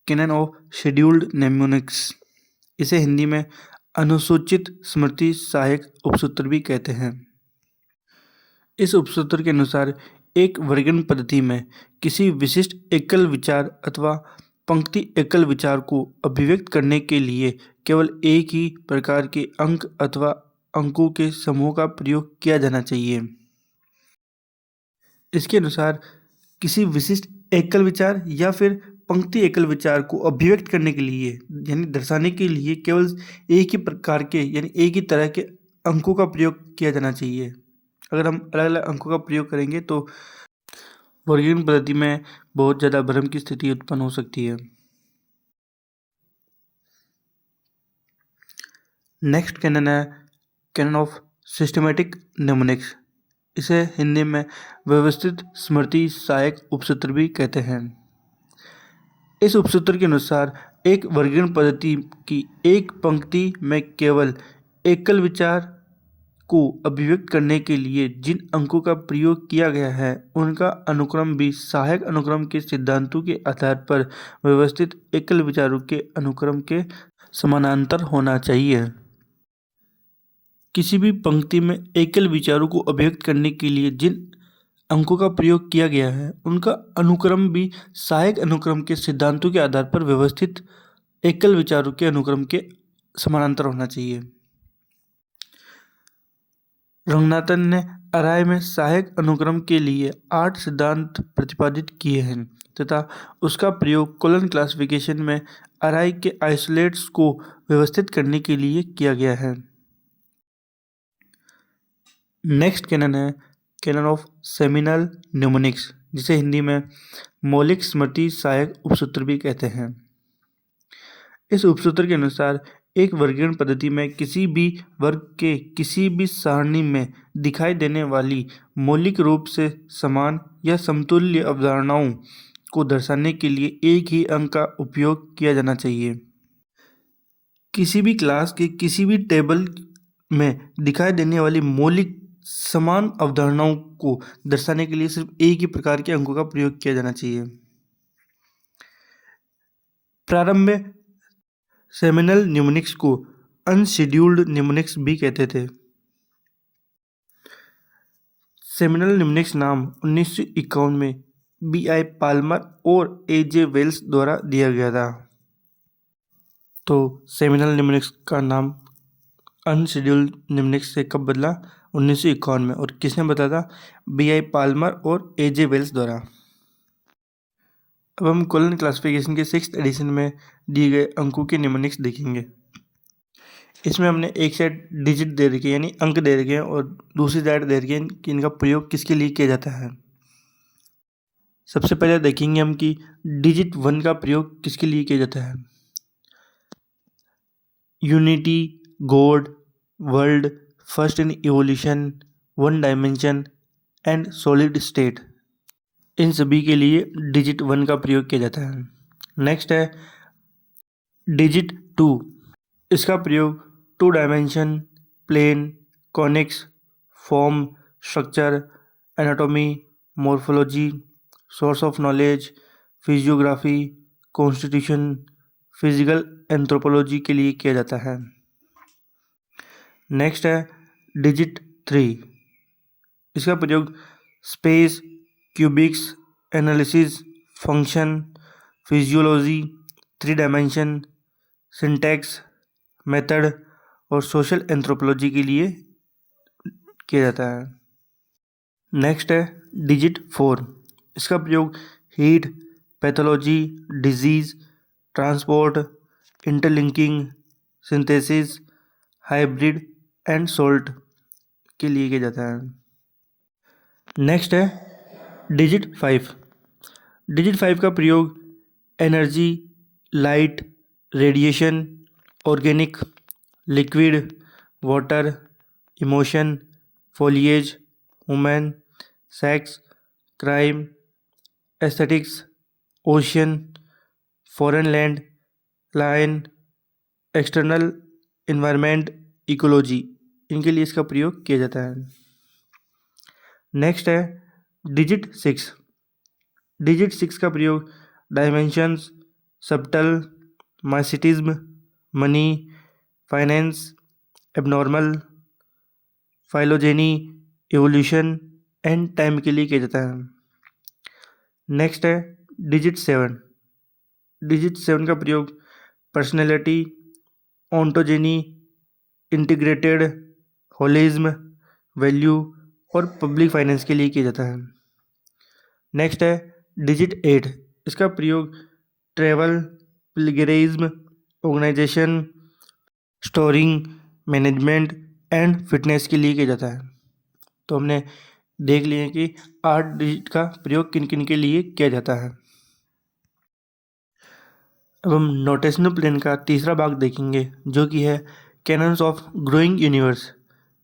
कैनन ऑफ शेड्यूल्ड न्यूमोनिक्स। इसे हिंदी में अनुसूचित स्मृति सहायक उपसूत्र भी कहते हैं। इस उपसूत्र के अनुसार एक वर्गीकरण पद्धति में किसी विशिष्ट एकल विचार अथवा पंक्ति एकल विचार को अभिव्यक्त करने के लिए केवल एक ही प्रकार के अंक अथवा अंकों के समूह का प्रयोग किया जाना चाहिए। इसके अनुसार किसी विशिष्ट एकल विचार या फिर पंक्ति एकल विचार को अभिव्यक्त करने के लिए यानी दर्शाने के लिए केवल एक ही प्रकार के यानी एक ही तरह के अंकों का प्रयोग किया जाना चाहिए। अगर हम अलग अलग अंकों का प्रयोग करेंगे तो वर्गीकरण पद्धति में बहुत ज़्यादा भ्रम की स्थिति उत्पन्न हो सकती है। नेक्स्ट कैनन है कैनन ऑफ सिस्टमेटिक निमोनिक्स। इसे हिंदी में व्यवस्थित स्मृति सहायक उपसूत्र भी कहते हैं। इस उपसूत्र के अनुसार एक वर्गीकरण पद्धति की एक पंक्ति में केवल एकल विचार को अभिव्यक्त करने के लिए जिन अंकों का प्रयोग किया गया है उनका अनुक्रम भी सहायक अनुक्रम के सिद्धांतों के आधार पर व्यवस्थित एकल विचारों के अनुक्रम के समानांतर होना चाहिए। किसी भी पंक्ति में एकल विचारों को अभिव्यक्त करने के लिए जिन अंकों का प्रयोग किया गया है उनका अनुक्रम भी सहायक अनुक्रम के सिद्धांतों के आधार पर व्यवस्थित एकल विचारों के अनुक्रम के समानांतर होना चाहिए। रंगनाथन ने अराय में सहायक अनुक्रम के लिए 8 सिद्धांत प्रतिपादित किए हैं तथा उसका प्रयोग कोलन क्लासिफिकेशन में अराय के आइसोलेट्स को व्यवस्थित करने के लिए किया गया है। नेक्स्ट कैनन है कैनन ऑफ सेमिनल न्यूमोनिक्स, जिसे हिंदी में मौलिक स्मृति सहायक उपसूत्र भी कहते हैं। इस उपसूत्र के अनुसार एक वर्गीकरण पद्धति में किसी भी वर्ग के किसी भी सारणी में दिखाई देने वाली मौलिक रूप से समान या समतुल्य अवधारणाओं को दर्शाने के लिए एक ही अंक का उपयोग किया जाना चाहिए। किसी भी क्लास के किसी भी टेबल में दिखाई देने वाली मौलिक समान अवधारणाओं को दर्शाने के लिए सिर्फ एक ही प्रकार के अंकों का प्रयोग किया जाना चाहिए। प्रारंभ में सेमिनल न्यूमोनिक्स को अनशेड्यूल्ड न्यूमोनिक्स भी कहते थे। सेमिनल न्यूमोनिक्स नाम 1951 में B.I. पाल्मर और A.J. वेल्स द्वारा दिया गया था। तो सेमिनल न्यूमोनिक्स का नाम अनशेड्यूल्ड न्यूमोनिक्स से कब बदला? 1951 में। और किसने बताया था? B.I. पाल्मर और A.J. वेल्स द्वारा। अब हम कोलन क्लासिफिकेशन के 6th एडिशन में दिए गए अंकों के न्यूमोनिक्स देखेंगे। इसमें हमने एक साइड डिजिट दे रखे हैं यानी अंक दे रखे हैं और दूसरी साइड दे रखे हैं कि इनका प्रयोग किसके लिए किया जाता है। सबसे पहले देखेंगे हम कि डिजिट 1 का प्रयोग किसके लिए किया जाता है। Unity, god, world, first in evolution, one dimension and solid state, इन सभी के लिए डिजिट 1 का प्रयोग किया जाता है। नेक्स्ट है डिजिट 2। इसका प्रयोग 2 dimension, plane, conics, form, structure, anatomy, morphology, source of knowledge, physiography, constitution, physical anthropology के लिए किया जाता है। नेक्स्ट है डिजिट 3। इसका प्रयोग space, cubics, analysis, function, physiology, 3 dimension, syntax, method और सोशल एंथ्रोपोलॉजी के लिए किया जाता है। नेक्स्ट है डिजिट 4। इसका प्रयोग heat, pathology, disease, transport, interlinking, synthesis, hybrid and salt के लिए किया जाता है। नेक्स्ट है डिजिट 5। डिजिट 5 का प्रयोग energy, light, radiation, organic, liquid, water, emotion, foliage, women, sex, crime, aesthetics, ocean, foreign land, lion, external environment, ecology, इनके लिए इसका प्रयोग किया जाता है। नेक्स्ट है डिजिट 6। डिजिट 6 का प्रयोग dimensions, subtle, mysticism, money, finance, abnormal, phylogeny, evolution and time के लिए किया जाता है। नेक्स्ट है डिजिट 7। डिजिट 7 का प्रयोग पर्सनैलिटी, ओंटोजेनी, इंटीग्रेटेड, होलिज्म, वैल्यू और पब्लिक फाइनेंस के लिए किया जाता है। नेक्स्ट है डिजिट 8। इसका प्रयोग travel, plagiarism, organisation, storing, management and fitness के लिए किया जाता है। तो हमने देख लिए कि 8 डिजिट का प्रयोग किन किन के लिए किया जाता है। अब हम नोटेशनल प्लेन का तीसरा भाग देखेंगे, जो कि है कैनन्स ऑफ ग्रोइंग यूनिवर्स।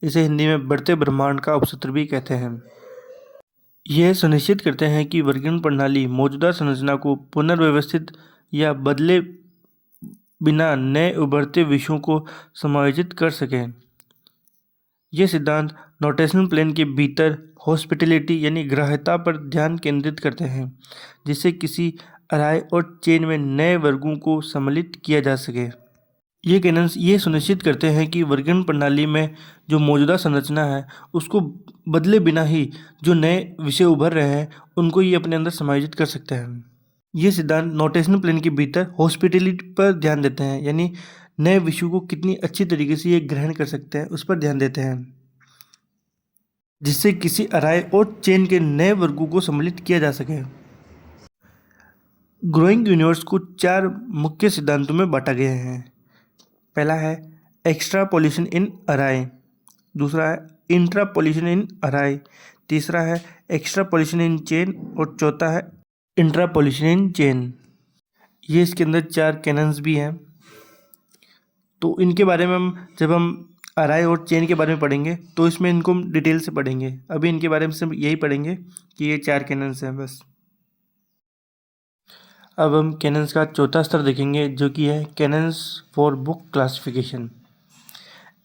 इसे हिंदी में बढ़ते ब्रह्मांड का उपसूत्र भी कहते हैं। यह सुनिश्चित करते हैं कि वर्गीकरण प्रणाली मौजूदा संरचना को पुनर्व्यवस्थित या बदले बिना नए उभरते विषयों को समायोजित कर सकें। ये सिद्धांत नोटेशनल प्लेन के भीतर हॉस्पिटैलिटी यानी ग्राह्यता पर ध्यान केंद्रित करते हैं, जिससे किसी अराय और चेन में नए वर्गों को सम्मिलित किया जा सके। ये कैनन्स ये सुनिश्चित करते हैं कि वर्गीकरण प्रणाली में जो मौजूदा संरचना है उसको बदले बिना ही जो नए विषय उभर रहे हैं उनको ये अपने अंदर समायोजित कर सकते हैं। ये सिद्धांत नोटेशनल प्लेन के भीतर हॉस्पिटैलिटी पर ध्यान देते हैं, यानी नए विषयों को कितनी अच्छी तरीके से ये ग्रहण कर सकते हैं उस पर ध्यान देते हैं, जिससे किसी अराय और चेन के नए वर्गों को सम्मिलित किया जा सके। ग्रोइंग यूनिवर्स को 4 मुख्य सिद्धांतों में बांटा गया है। पहला है एक्स्ट्रापोलेशन इन अराय, दूसरा है इंट्रापोलेशन इन अराय, तीसरा है एक्स्ट्रापोलेशन इन चेन और चौथा है इंट्रापोलेशन इन चेन। ये इसके अंदर 4 कैनन्स भी हैं। तो इनके बारे में जब हम अराय और चेन के बारे में पढ़ेंगे तो इसमें इनको हम डिटेल से पढ़ेंगे। अभी इनके बारे में सिर्फ यही पढ़ेंगे कि ये 4 कैनन्स हैं बस। अब हम कैनन्स का चौथा स्तर देखेंगे, जो कि है कैनन्स फॉर बुक क्लासिफिकेशन।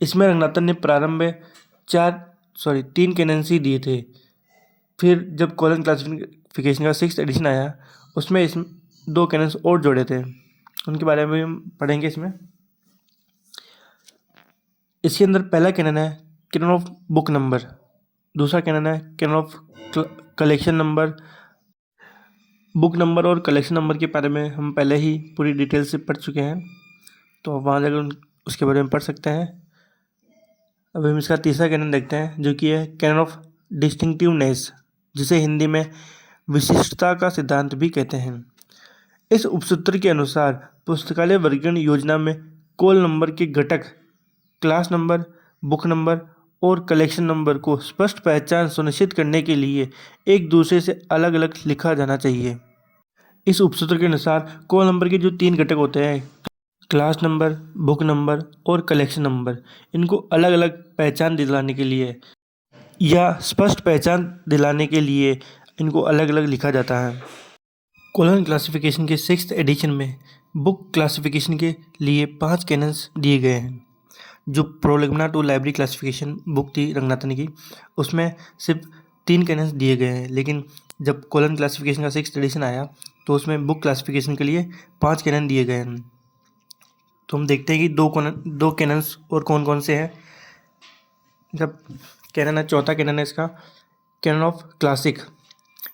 इसमें रंगनाथन ने प्रारंभ में 3 कैनन्स ही दिए थे। फिर जब कॉलन क्लासिफिकेशन का 6th एडिशन आया उसमें 2 कैनन्स और जोड़े थे, उनके बारे में भी हम पढ़ेंगे इसमें। इसके अंदर पहला कैनन है कैनन ऑफ बुक नंबर, दूसरा कैनन है canon of collection number. Book number और कलेक्शन नंबर के बारे में हम पहले ही पूरी डिटेल से पढ़ चुके हैं, तो वहाँ जाकर उसके बारे में पढ़ सकते हैं। अब हम इसका तीसरा कैनन देखते हैं, जो कि है कैनन ऑफ डिस्टिंक्टिवनेस, जिसे हिंदी में विशिष्टता का सिद्धांत भी कहते हैं। इस उपसूत्र के अनुसार पुस्तकालय वर्गीकरण योजना में कॉल नंबर के घटक क्लास नंबर, बुक नंबर और कलेक्शन नंबर को स्पष्ट पहचान सुनिश्चित करने के लिए एक दूसरे से अलग अलग लिखा जाना चाहिए। इस उपसूत्र के अनुसार कॉल नंबर के जो 3 घटक होते हैं, क्लास नंबर, बुक नंबर और कलेक्शन नंबर, इनको अलग अलग पहचान दिलाने के लिए या स्पष्ट पहचान दिलाने के लिए इनको अलग अलग लिखा जाता है। कॉलन क्लासिफिकेशन के 6th एडिशन में बुक क्लासिफिकेशन के लिए 5 कैनन्स दिए गए हैं। जो प्रोलेगमना टू लाइब्रेरी क्लासिफिकेशन बुक थी रंगनाथन की, उसमें सिर्फ 3 कैनन्स दिए गए हैं, लेकिन जब कॉलन क्लासिफिकेशन का 6th एडिशन आया तो उसमें बुक क्लासिफिकेशन के लिए 5 कैनन दिए गए हैं। तो हम देखते हैं कि 2 कैनन्स और कौन कौन से हैं। जब कैनन है, चौथा कैनन है इसका कैनन ऑफ क्लासिक।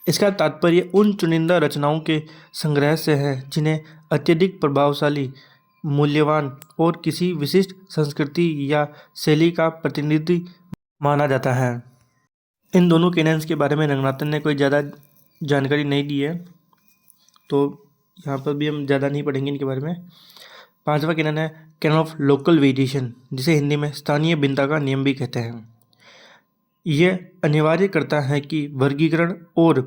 इसका तात्पर्य उन चुनिंदा रचनाओं के संग्रह से है जिन्हें अत्यधिक प्रभावशाली, मूल्यवान और किसी विशिष्ट संस्कृति या शैली का प्रतिनिधि माना जाता है। इन दोनों कैनन्स के बारे में रंगनाथन ने कोई ज़्यादा जानकारी नहीं दी है, तो यहाँ पर भी हम ज़्यादा नहीं पढ़ेंगे इनके बारे में। 5वां कैनन है कैनन ऑफ लोकल वेरिएशन, जिसे हिंदी में स्थानीय भिन्नता का नियम भी कहते हैं। यह अनिवार्य करता है कि वर्गीकरण और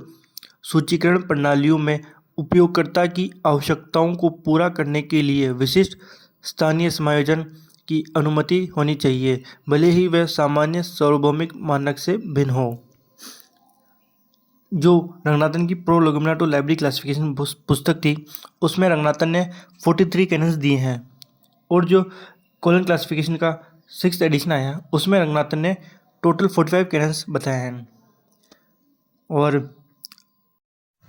सूचीकरण प्रणालियों में उपयोगकर्ता की आवश्यकताओं को पूरा करने के लिए विशिष्ट स्थानीय समायोजन की अनुमति होनी चाहिए, भले ही वह सामान्य सार्वभौमिक मानक से भिन्न हो। जो रंगनाथन की प्रोलेगमना टू लाइब्रेरी क्लासिफिकेशन पुस्तक थी, उसमें रंगनाथन ने 43 कैनन्स दिए हैं, और जो कॉलन क्लासिफिकेशन का 6th एडिशन आया उसमें रंगनाथन ने टोटल 45 कैनन्स बताए हैं। और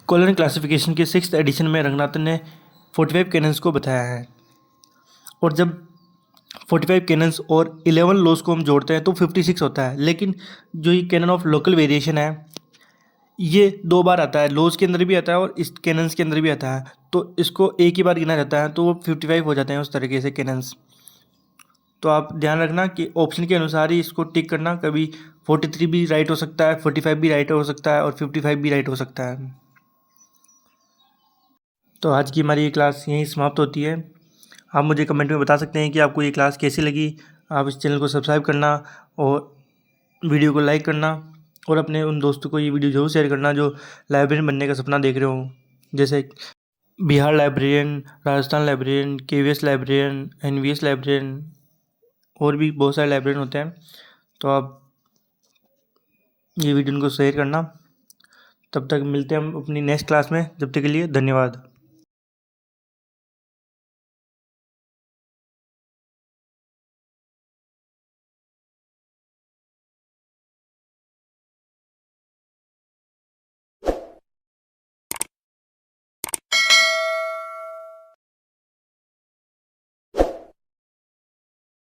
कॉलन क्लासिफिकेशन के 6th एडिशन में रंगनाथन ने 45 कैनन्स को बताया है। और जब 45 कैनन्स और 11 लॉज को हम जोड़ते हैं तो 56 होता है। लेकिन जो ये कैनन ऑफ लोकल वेरिएशन है, ये 2 बार आता है, लॉज के अंदर भी आता है और इस कैनन्स के अंदर भी आता है, तो इसको एक ही बार गिना जाता है, तो वो 55 हो जाते हैं उस तरीके से कैनन्स। तो आप ध्यान रखना कि ऑप्शन के अनुसार ही इसको टिक करना, कभी 43 भी राइट हो सकता है, 45 भी राइट हो सकता है और 55 भी राइट हो सकता है। तो आज की हमारी ये क्लास यहीं समाप्त होती है। आप मुझे कमेंट में बता सकते हैं कि आपको ये क्लास कैसी लगी। आप इस चैनल को सब्सक्राइब करना और वीडियो को लाइक करना और अपने उन दोस्तों को ये वीडियो ज़रूर शेयर करना जो लाइब्रेरियन बनने का सपना देख रहे हो, जैसे Bihar librarian, Rajasthan librarian, KVS librarian, NVS librarian, और भी बहुत सारे लाइब्रेरियन होते हैं। तो आप ये वीडियो उनको शेयर करना। तब तक मिलते हैं हम अपनी नेक्स्ट क्लास में। जब तक के लिए धन्यवाद।